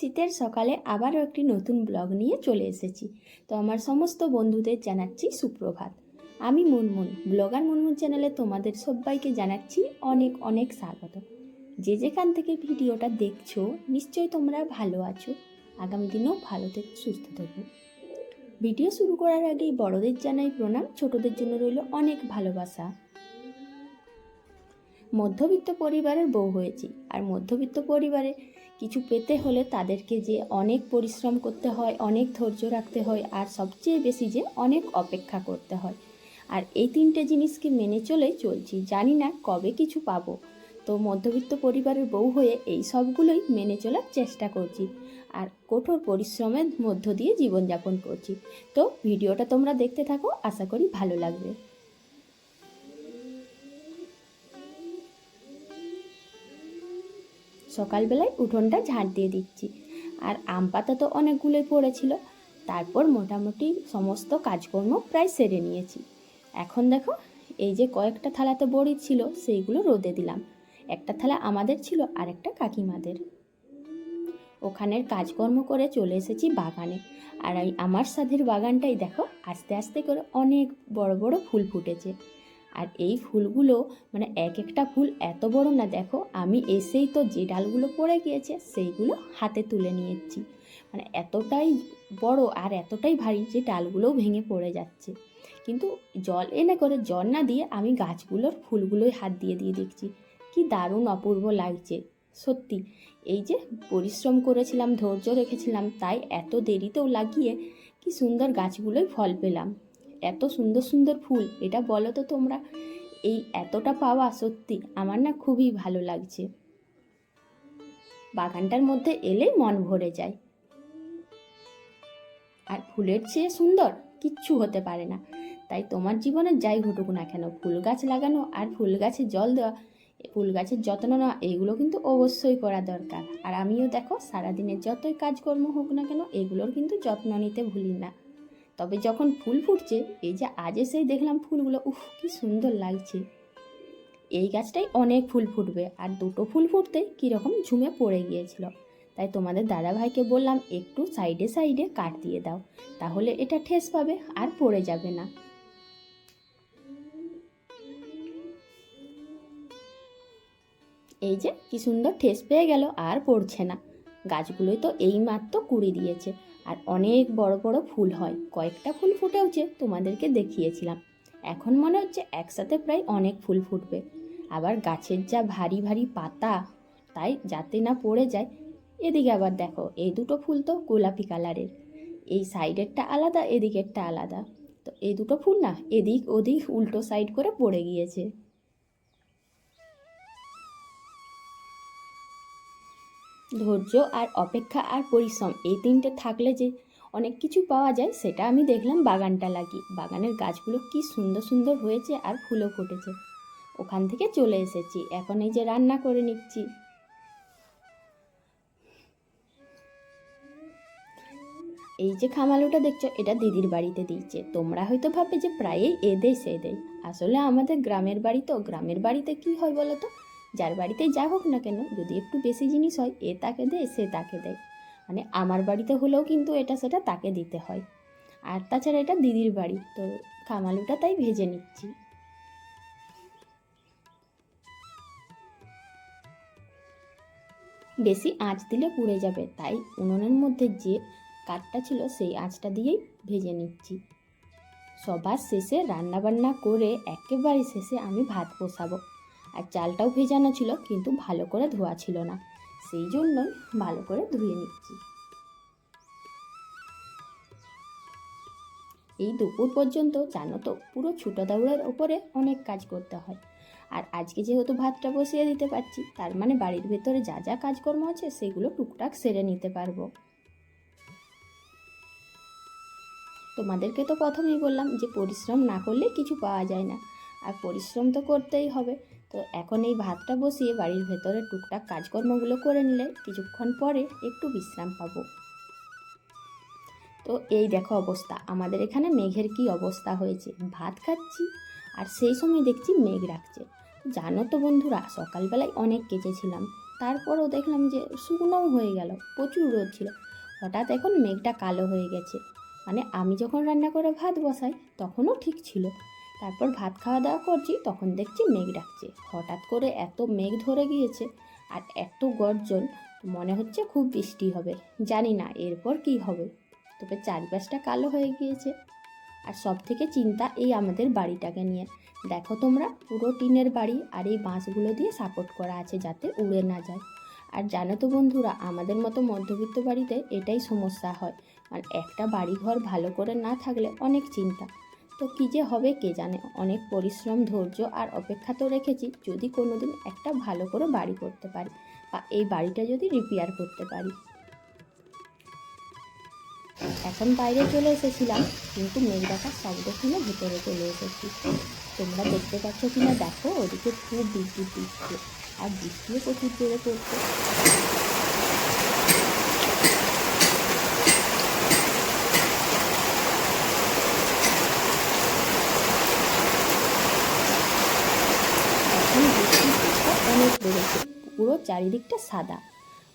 শীতের সকালে আবারও একটি নতুন ব্লগ নিয়ে চলে এসেছি। তো আমার সমস্ত বন্ধুদের জানাচ্ছি সুপ্রভাত। আমি মুনমুন, ব্লগার মুনমুন চ্যানেলে তোমাদের সবাইকে জানাচ্ছি অনেক অনেক স্বাগত। যে যেখান থেকে ভিডিওটা দেখছো নিশ্চয়ই তোমরা ভালো আছো। আগামী দিনেও ভালো থেকো, সুস্থ থেকো। ভিডিও শুরু করার আগেই বড়দের জানাই প্রণাম, ছোটদের জন্য রইল অনেক ভালোবাসা। মধ্যবিত্ত পরিবারের বউ হয়েছি, আর মধ্যবিত্ত পরিবারে কিছু পেতে হলে তাদেরকে যে অনেক পরিশ্রম করতে হয়, অনেক ধৈর্য রাখতে হয়, আর সবচেয়ে বেশি যে অনেক অপেক্ষা করতে হয়। আর এই তিনটে জিনিসকে মেনে চলেই চলছি, জানি না কবে কিছু পাবো। তো মধ্যবিত্ত পরিবারের বউ হয়ে এই সবগুলোই মেনে চলার চেষ্টা করছি, আর কঠোর পরিশ্রমের মধ্য দিয়ে জীবনযাপন করছি। তো ভিডিওটা তোমরা দেখতে থাকো, আশা করি ভালো লাগবে। সকালবেলায় উঠোনটা ঝাঁট দিয়ে দিচ্ছি, আর আম পাতা তো অনেকগুলোই পড়েছিল। তারপর মোটামুটি সমস্ত কাজকর্ম প্রায় সেরে নিয়েছি। এখন দেখো, এই যে কয়েকটা থালাতে বড়ি ছিল সেইগুলো রোদে দিলাম। একটা থালা আমাদের ছিল আর একটা কাকিমাদের। ওখানের কাজকর্ম করে চলে এসেছি বাগানে। আর এই আমার সাধের বাগানটাই দেখো আস্তে আস্তে করে অনেক বড় বড় ফুল ফুটেছে। আর এই ফুলগুলো মানে এক একটা ফুল এত বড় না, দেখো আমি এসেই তো যে ডালগুলো পড়ে গিয়েছে সেইগুলো হাতে তুলে নিয়েছি। মানে এতটাই বড় আর এতটাই ভারী যে ডালগুলোও ভেঙে পড়ে যাচ্ছে। কিন্তু জল এনে করে জল না দিয়ে আমি গাছগুলোর ফুলগুলোই হাত দিয়ে দিয়ে দেখছি কি দারুণ অপূর্ব লাগছে। সত্যি এই যে পরিশ্রম করেছিলাম, ধৈর্য রেখেছিলাম, তাই এত দেরিতেও লাগিয়ে কি সুন্দর গাছগুলোই ফল পেলাম। এত সুন্দর সুন্দর ফুল, এটা বলো তো তোমরা, এই এতটা পাওয়া সত্যি আমার না খুবই ভালো লাগছে। বাগানটার মধ্যে এলেই মন ভরে যায়। আর ফুলের চেয়ে সুন্দর কিচ্ছু হতে পারে না। তাই তোমার জীবনে যাই ঘটুক না কেন, ফুল গাছ লাগানো আর ফুল গাছে জল দেওয়া, ফুল গাছের যত্ন নেওয়া, এইগুলো কিন্তু অবশ্যই করা দরকার। আর আমিও দেখো সারাদিনের যতই কাজকর্ম হোক না কেন এগুলোর কিন্তু যত্ন নিতে ভুলি না। তবে যখন ফুল ফুটছে, এই যে আজ এসেই দেখলাম ফুলগুলো, উফ কি সুন্দর লাগছে। এই গাছটাই অনেক ফুল ফুটবে, আর দুটো ফুল ফুটতেই কীরকম ঝুমে পড়ে গিয়েছিল। তাই তোমাদের দাদাভাইকে বললাম একটু সাইডে সাইডে কাট দিয়ে দাও, তাহলে এটা ঠেস পাবে আর পড়ে যাবে না। এই যে কি সুন্দর ঠেস পেয়ে গেল, আর পড়ছে না। গাছগুলোই তো এই মাত্র কুড়ি দিয়েছে, আর অনেক বড় বড় ফুল হয়। কয়েকটা ফুল ফুটেওছে, তোমাদেরকে দেখিয়েছিলাম। এখন মনে হচ্ছে একসাথে প্রায় অনেক ফুল ফুটবে। আবার গাছের যা ভারী ভারী পাতা, তাই যাতে না পড়ে যায়। এদিকে আবার দেখো এই দুটো ফুল তো গোলাপি কালারের, এই সাইডেরটা আলাদা এদিকেরটা আলাদা। তো এই দুটো ফুল না এদিক ওদিক উল্টো সাইড করে পড়ে গিয়েছে। ধৈর্য আর অপেক্ষা আর পরিশ্রম, এই তিনটে থাকলে যে অনেক কিছু পাওয়া যায়, সেটা আমি দেখলাম বাগানটা লাগিয়ে। বাগানের গাছগুলো কি সুন্দর সুন্দর হয়েছে আর ফুলও ফুটেছে। ওখান থেকে চলে এসেছি, এখন এই যে রান্না করে নিচ্ছি। এই যে খামালুটা দেখছো, এটা দিদির বাড়িতে দিয়েছে। তোমরা হয়তো ভাববে যে প্রায়ই এ দেয় সে দেয়। আসলে আমাদের গ্রামের বাড়ি তো, গ্রামের বাড়িতে কি হয় বলো তো, যার বাড়িতেই যা হোক না কেন, যদি একটু বেশি জিনিস হয় এ তাকে দেয় সে তাকে দেয়। মানে আমার বাড়িতে হলেও কিন্তু এটা সেটা তাকে দিতে হয়। আর তাছাড়া এটা দিদির বাড়ি, তো খামালুটা তাই ভেজে নিচ্ছি। বেশি আঁচ দিলে পুড়ে যাবে, তাই উনুনের মধ্যে যে কাঠটা ছিল সেই আঁচটা দিয়েই ভেজে নিচ্ছি। সবার শেষে রান্নাবান্না করে একেবারে শেষে আমি ভাত বসাবো। আর চালটাও ভেজানো ছিল, কিন্তু ভালো করে ধোয়া ছিল না, সেই জন্যই ভালো করে ধুয়ে নিচ্ছি। এই দুপুর পর্যন্ত জানো তো পুরো ছুটো দৌড়ের ওপরে অনেক কাজ করতে হয়। আর আজকে যেহেতু ভাতটা বসিয়ে দিতে পারছি, তার মানে বাড়ির ভেতরে যা যা কাজকর্ম আছে সেগুলো টুকটাক সেরে নিতে পারবো। তোমাদেরকে তো প্রথমেই বললাম যে পরিশ্রম না করলে কিছু পাওয়া যায় না, আর পরিশ্রম তো করতেই হবে। তো এখন এই ভাতটা বসিয়ে বাড়ির ভেতরে টুকটাক কাজকর্মগুলো করে নিলে কিছুক্ষণ পরে একটু বিশ্রাম পাবো। তো এই দেখো অবস্থা, আমাদের এখানে মেঘের কি অবস্থা হয়েছে। ভাত খাচ্ছি আর সেই সময় দেখছি মেঘ রাখছে। জানো তো বন্ধুরা, সকালবেলায় অনেক কেচেছিলাম, তারপরও দেখলাম যে শুকনোও হয়ে গেল, প্রচুর রোদ ছিল। হঠাৎ এখন মেঘটা কালো হয়ে গেছে, মানে আমি যখন রান্না করে ভাত বসাই তখনও ঠিক ছিল। তারপর ভাত খাওয়া দাওয়া করছি, তখন দেখছি মেঘ ডাকছে। হঠাৎ করে এত মেঘ ধরে গিয়েছে আর এত গর্জন, মনে হচ্ছে খুব বৃষ্টি হবে। জানি না এরপর কি হবে, তবে চারপাশটা কালো হয়ে গিয়েছে। আর সব থেকে চিন্তা এই আমাদের বাড়িটাকে নিয়ে। দেখো তোমরা, পুরো টিনের বাড়ি, আর এই বাঁশগুলো দিয়ে সাপোর্ট করা আছে যাতে উড়ে না যায়। আর জানো তো বন্ধুরা, আমাদের মতো মধ্যবিত্ত বাড়িতে এটাই সমস্যা হয়, আর একটা বাড়ি ঘর ভালো করে না থাকলে অনেক চিন্তা। তো কী যে হবে কে জানে। অনেক পরিশ্রম, ধৈর্য আর অপেক্ষা তো রেখেছি, যদি কোনোদিন একটা ভালো করে বাড়ি করতে পারি, বা এই বাড়িটা যদি রিপেয়ার করতে পারি। এখন বাইরে চলে এসেছিলাম, কিন্তু মেঘ ডাকার শব্দ শুনে ভেতরে চলে এসেছি। তোমরা দেখতে পাচ্ছ কিনা দেখো, ওদিকে খুব বিদ্যুৎ দিচ্ছে আর বৃষ্টিও প্রচুর জোরে পড়ছে। এখন বৃষ্টির দিকটা অনেক বেড়েছে, পুরো চারিদিকটা সাদা।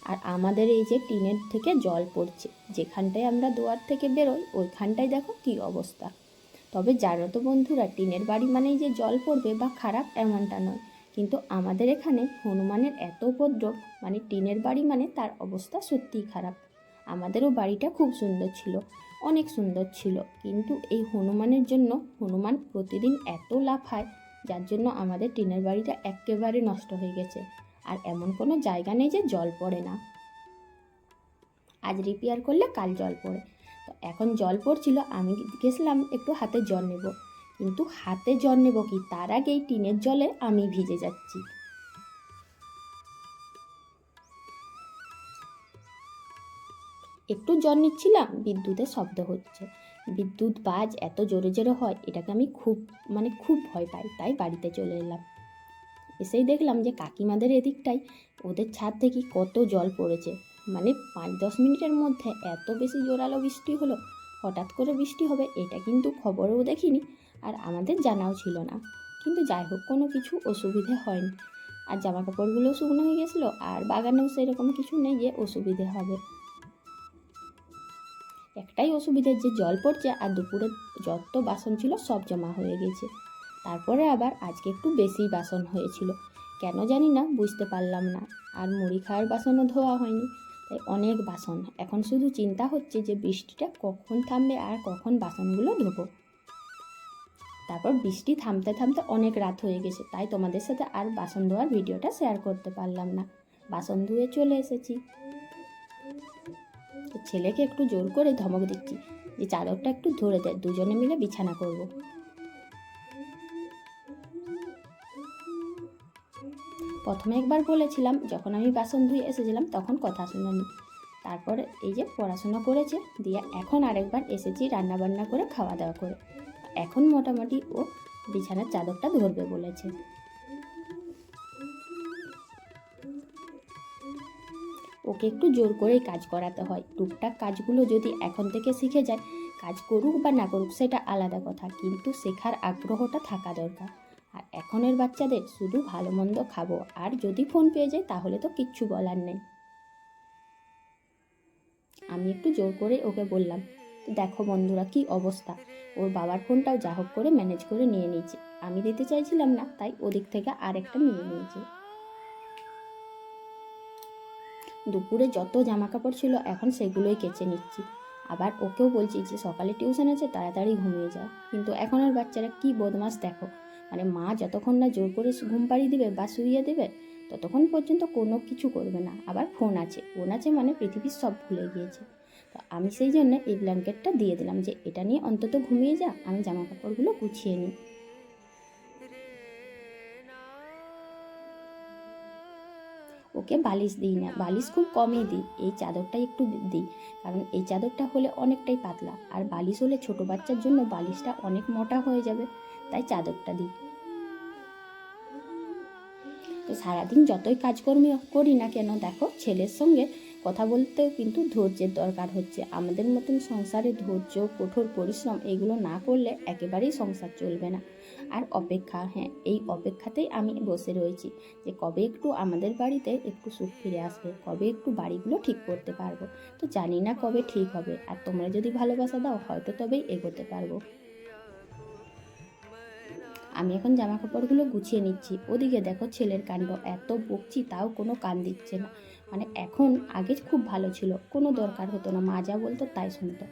আর আমাদের এই যে টিনের থেকে জল পড়ছে, যেখানটায় আমরা দুয়ার থেকে বেরোই ওইখানটায় দেখো কি অবস্থা। তবে জানো তো বন্ধুরা, টিনের বাড়ি মানেই যে জল পড়বে বা খারাপ এমনটা নয়, কিন্তু আমাদের এখানে হনুমানের এত উপদ্রব, মানে টিনের বাড়ি মানে তার অবস্থা সত্যিই খারাপ। আমাদেরও বাড়িটা খুব সুন্দর ছিল, অনেক সুন্দর ছিল, কিন্তু এই হনুমানের জন্য হনুমান প্রতিদিন এত লাফায়, যার জন্য আমাদের টিনের বাড়িটা একেবারে নষ্ট হয়ে গেছে। আর এমন কোনো জায়গা নেই যে জল পড়ে না। আজ রিপেয়ার করলে কাল জল পড়ে। তো এখন জল পড়ছিল, আমি গেছিলাম একটু হাতে জল নেব, কিন্তু হাতে জল নেব কি তার আগেই টিনের জলে আমি ভিজে যাচ্ছি। একটু জল নিচ্ছিলাম, বিদ্যুতের শব্দ হচ্ছে। বিদ্যুৎ বাজ এত জোরে জোরে হয়, এটাকে আমি খুব ভয় পাই, তাই বাড়িতে চলে এলাম। এসেই দেখলাম যে কাকিমাদের এদিকটাই, ওদের ছাদ থেকে কত জল পড়েছে। মানে 5-10 মিনিটের মধ্যে এত বেশি জোরালো বৃষ্টি হলো। হঠাৎ করে বৃষ্টি হবে এটা কিন্তু খবরেও দেখিনি, আর আমাদের জানাও ছিল না। কিন্তু যাই হোক, কোনো কিছু অসুবিধে হয়নি। আর জামা কাপড়গুলোও শুকনো হয়ে গেছিলো, আর বাগানেও সেরকম কিছু নেই যে অসুবিধে হবে। একটাই অসুবিধে যে জল পড়ছে, আর দুপুরে যত বাসন ছিল সব জমা হয়ে গেছে। তারপরে আবার আজকে একটু বেশি বাসন হয়েছিল, কেন জানি না, বুঝতে পারলাম না। আর মুড়ি খাওয়ার বাসনও ধোয়া হয়নি, তাই অনেক বাসন। এখন শুধু চিন্তা হচ্ছে যে বৃষ্টিটা কখন থামবে আর কখন বাসনগুলো ধোবো। তারপর বৃষ্টি থামতে থামতে অনেক রাত হয়ে গেছে, তাই তোমাদের সাথে আর বাসন ধোয়ার ভিডিওটা শেয়ার করতে পারলাম না। বাসন ধুয়ে চলে এসেছি। ছেলেকে একটু জোর করে ধমক দিচ্ছি যে চাদরটা একটু ধরে দেয়, দুজনে মিলে বিছানা করব। প্রথমে একবার বলেছিলাম, যখন আমি বাসন ধুয়ে এসেছিলাম তখন কথা শুনিনি। তারপরে এই যে পড়াশোনা করেছে, দিয়ে এখন আরেকবার এসেছি রান্নাবান্না করে খাওয়া দাওয়া করে। এখন মোটামুটি ও বিছানার চাদরটা ধরবে বলেছে। ওকে একটু জোর করেই কাজ করাতে হয়। টুকটাক কাজগুলো যদি এখন থেকে শিখে যায়, কাজ করুক বা না করুক সেটা আলাদা কথা, কিন্তু শেখার আগ্রহটা থাকা দরকার। আর এখনের বাচ্চাদের শুধু ভালো মন্দ খাবো, আর যদি ফোন পেয়ে যায় তাহলে তো কিচ্ছু বলার নেই। আমি একটু জোর করে ওকে বললাম। তো দেখো বন্ধুরা কি অবস্থা, ওর বাবার ফোনটাও যা হোক করে ম্যানেজ করে নিয়ে নিয়েছে। আমি দিতে চাইছিলাম না, তাই ওদিক থেকে আরেকটা নিয়ে নিয়েছে। দুপুরে যত জামা কাপড় ছিল এখন সেগুলোই কেচে নিচ্ছি। আবার ওকেও বলছি যে সকালে টিউশন আছে, তাড়াতাড়ি ঘুমিয়ে যাও। কিন্তু এখন আর বাচ্চারা কি বদমাস দেখো, মানে মা যতক্ষণ না জোর করে ঘুম পাড়িয়ে দেবে বা শুইয়ে দেবে ততক্ষণ পর্যন্ত কোনো কিছু করবে না। আবার ফোন আছে মানে পৃথিবীর সব ভুলে গিয়েছে। তো আমি সেই জন্য এই ব্ল্যাঙ্কেটটা দিয়ে দিলাম যে এটা নিয়ে অন্তত ঘুমিয়ে যা, আমি জামা কাপড়গুলো গুছিয়ে নিই। ওকে বালিশ দিই না, বালিশ খুব কমই দিই, এই চাদরটাই একটু দিই, কারণ এই চাদরটা হলে অনেকটাই পাতলা, আর বালিশ হলে ছোট বাচ্চার জন্য বালিশটা অনেক মোটা হয়ে যাবে, তাই চাদরটা দিই। তো সারাদিন যতই কাজকর্ম করি না কেন, দেখো ছেলের সঙ্গে কথা বলতেও কিন্তু ধৈর্যের দরকার হচ্ছে। আমাদের মতন সংসারে ধৈর্য, কঠোর পরিশ্রম এগুলো না করলে একেবারেই সংসার চলবে না। আর অপেক্ষা, হ্যাঁ এই অপেক্ষাতেই আমি বসে রয়েছি যে কবে একটু আমাদের বাড়িতে একটু সুখ ফিরে আসবে, কবে একটু বাড়িগুলো ঠিক করতে পারবো। তো জানি না কবে ঠিক হবে, আর তোমরা যদি ভালোবাসা দাও হয়তো তবেই এগোতে পারবো। আমি এখন জামা কাপড়গুলো গুছিয়ে নিচ্ছি, ওদিকে দেখো ছেলের কাণ্ড, এত বকছি তাও কোনো কান দিচ্ছে না। মানে এখন আগে খুব ভালো ছিল, কোনো দরকার হতো না, মা যা বলতো তাই শুনতো।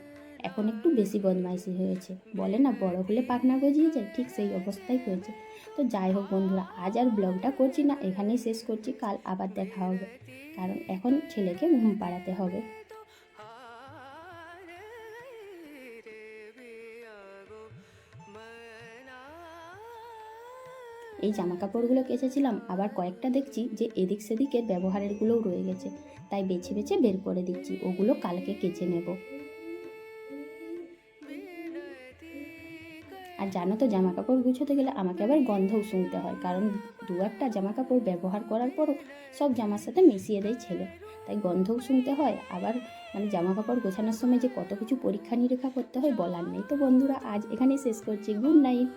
এখন একটু বেশি বদমাইশি হয়েছে, বলে না বড় হলে পাখনা গজিয়ে যায়, ঠিক সেই অবস্থাই হয়েছে। তো যাই হোক বন্ধুরা, আজ আর ব্লগটা করছি না, এখানেই শেষ করছি, কাল আবার দেখা হবে, কারণ এখন ছেলেকে ঘুম পাড়াতে হবে। এই জামা কাপড়গুলো কেচেছিলাম, আবার কয়েকটা দেখছি যে এদিক সেদিকের ব্যবহারেরগুলোও রয়ে গেছে, তাই বেছে বেছে বের করে দিচ্ছি, ওগুলো কালকে কেচে নেব। আর জানো তো, জামা কাপড় গুছোতে গেলে আমাকে আবার গন্ধও শুনতে হয়, কারণ দু একটা জামা কাপড় ব্যবহার করার পরও সব জামার সাথে মিশিয়ে দেয় ছেলে, তাই গন্ধও শুনতে হয়। আবার মানে জামা কাপড় গোছানোর সময় যে কত কিছু পরীক্ষা নিরীক্ষা করতে হয় বলার নেই। তো বন্ধুরা, আজ এখানেই শেষ করছি, গুড নাইট।